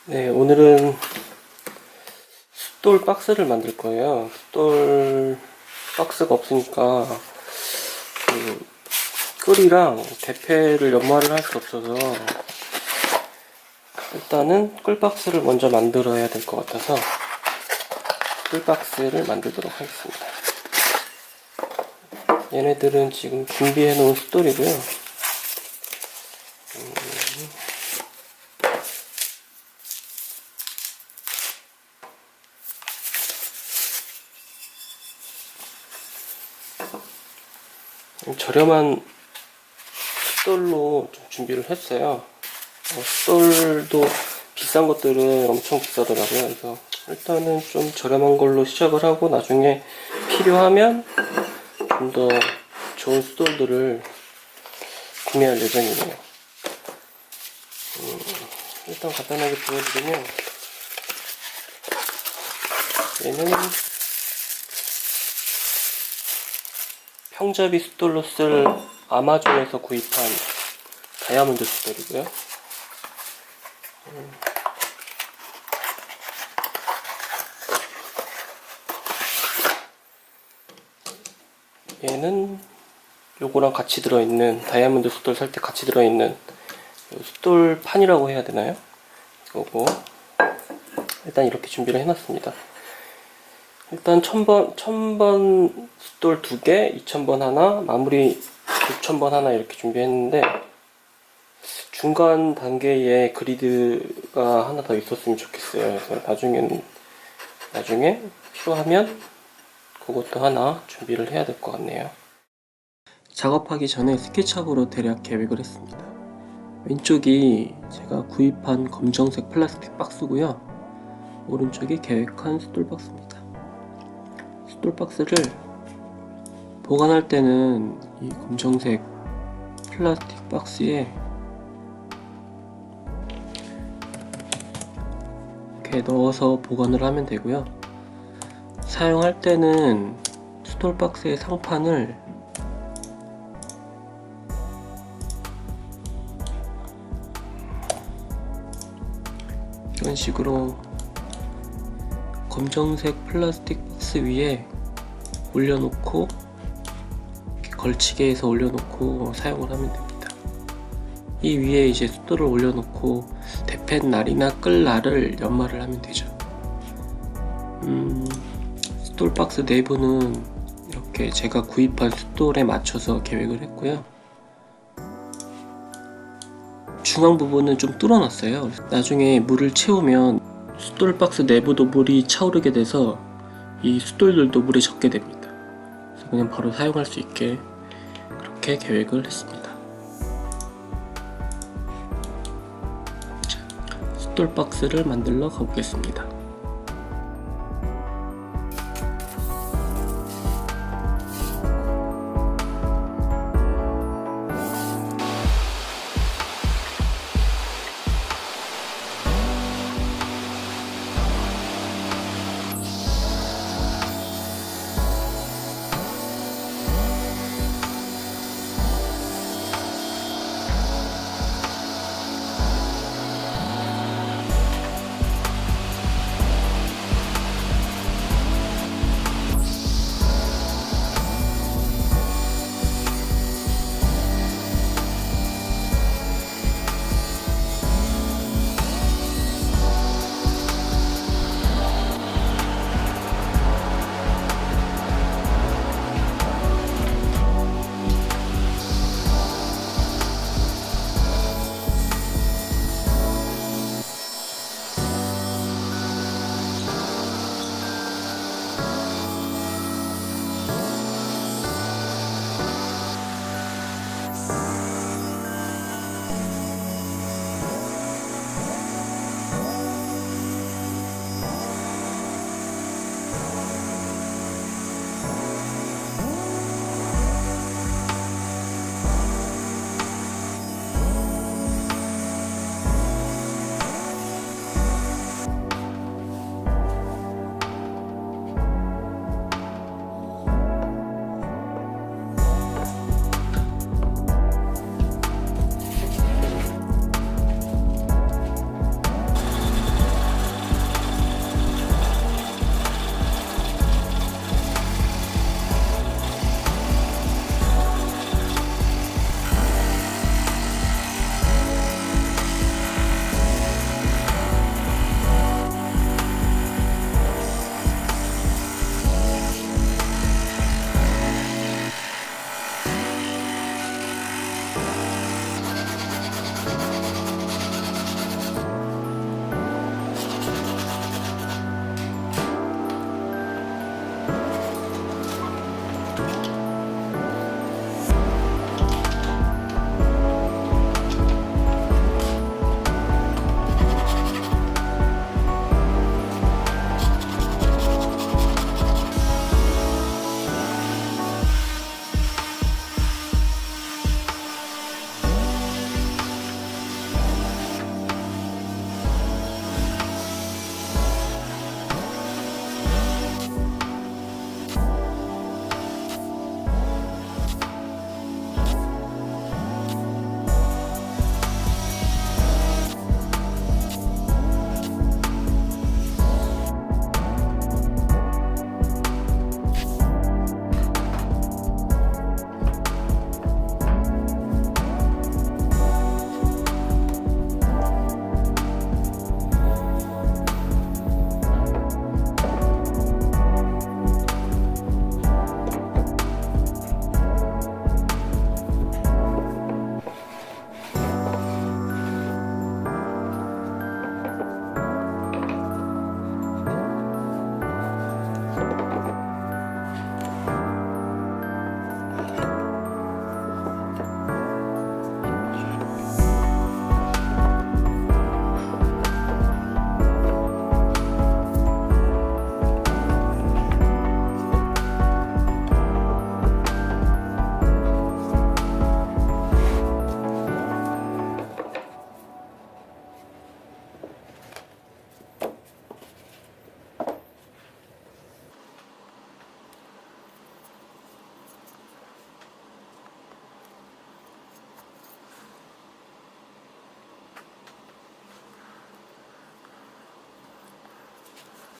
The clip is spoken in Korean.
네, 오늘은 숫돌 박스를 만들 거예요. 숫돌 박스가 없으니까 끌이랑 대패를 연마를 할 수 없어서 일단은 끌박스를 먼저 만들어야 될 것 같아서 끌박스를 만들도록 하겠습니다. 얘네들은 지금 준비해 놓은 숫돌이고요. 저렴한 숫돌로 좀 준비를 했어요. 숫돌도 비싼 것들은 엄청 비싸더라고요. 그래서 일단은 좀 저렴한 걸로 시작을 하고 나중에 필요하면 좀 더 좋은 숫돌들을 구매할 예정이에요. 일단 간단하게 보여드리면 얘는 평잡이 숫돌로 쓸 아마존에서 구입한 다이아몬드 숫돌이고요. 얘는 요거랑 같이 들어있는 다이아몬드 숫돌 살 때 같이 들어있는 숫돌 판이라고 해야 되나요? 이거고 일단 이렇게 준비를 해놨습니다. 일단 1000번 숫돌 2개, 2000번 하나, 마무리 6000번 하나 이렇게 준비했는데 중간 단계에 그리드가 하나 더 있었으면 좋겠어요. 그래서 나중에 필요하면 그것도 하나 준비를 해야 될 것 같네요. 작업하기 전에 스케치업으로 대략 계획을 했습니다. 왼쪽이 제가 구입한 검정색 플라스틱 박스고요. 오른쪽이 계획한 숫돌 박스입니다. 숫돌 박스를 보관할 때는 이 검정색 플라스틱 박스에 이렇게 넣어서 보관을 하면 되고요. 사용할 때는 숫돌 박스의 상판을 이런 식으로 검정색 플라스틱 박스 위에 올려놓고 이렇게 걸치게 해서 올려놓고 사용을 하면 됩니다. 이 위에 이제 숫돌을 올려놓고 대펜 날이나 끌 날을 연마를 하면 되죠. 숫돌 박스 내부는 이렇게 제가 구입한 숫돌에 맞춰서 계획을 했고요. 중앙 부분은 좀 뚫어놨어요. 나중에 물을 채우면 숫돌 박스 내부도 물이 차오르게 돼서 이 숫돌들도 물에 젖게 됩니다. 그래서 그냥 바로 사용할 수 있게 그렇게 계획을 했습니다. 자, 숫돌 박스를 만들러 가보겠습니다.